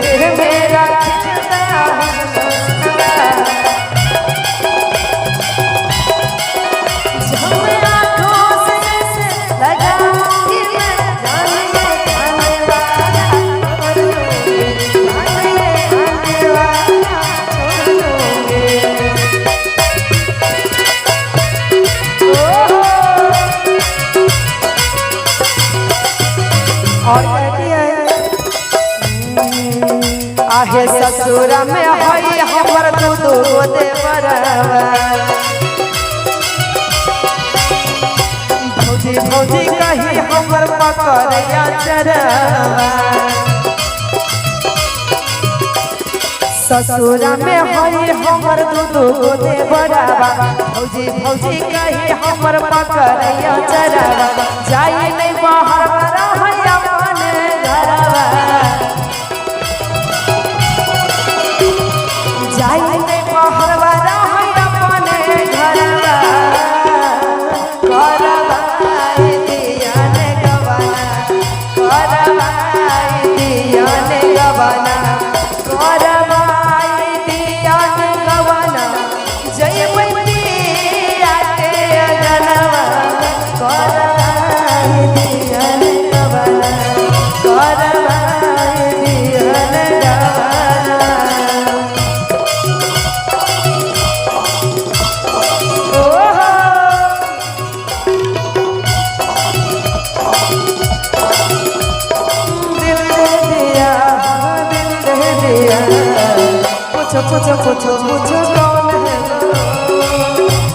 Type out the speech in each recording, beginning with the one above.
मेरा खिंचता और कहती है आहे ससुर में हई हमर दूधो देवरवा भौजी भौजी कही हमर पकड़िया चरवा ससुर में हई हमर दूधो देवरवा भौजी भौजी कही हमर पकड़िया चरवा जाई नहीं बाहर पूछो पूछो पूछो कौन है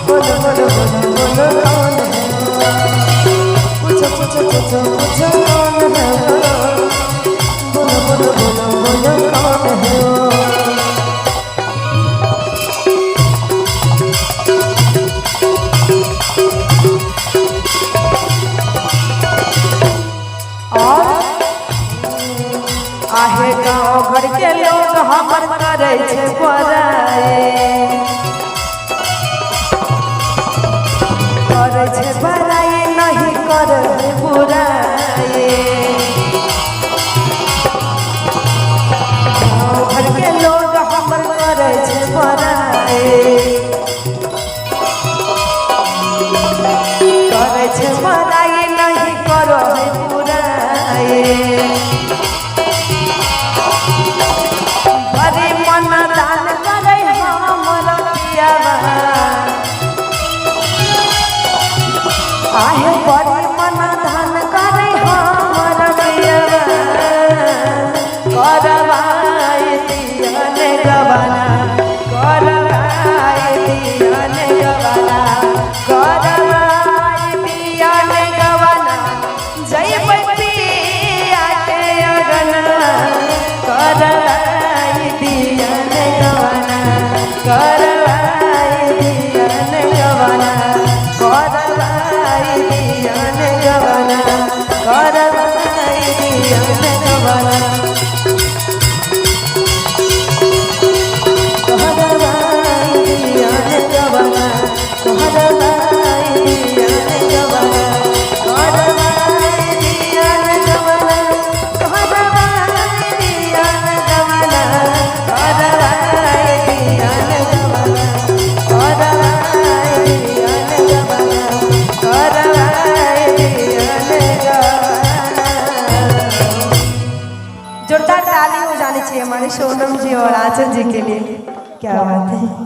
बोलो बोलो बोलो बोलो कौन है पूछो पूछो पूछो पूछो कौन है बोलो बोलो बोलो बोलो कौन है और आहे गाँव घर के लोग हमर करे छे बड़ाई नहीं करे बुराई गाँव घर के लोग हमर करे छे बड़ाई नहीं करो बुराई आहे बड़ी मन धन करे हमर पियवा करवाई दियन गवना करवाई दियन गवना करवाई दियन गवना जय पिया के अगना करवाई दियन गवना करवाई दियन गवना जोरदार ताली हो जानी चाहिए हमारे सोनम जी और आंचल जी के लिए। क्या बात है।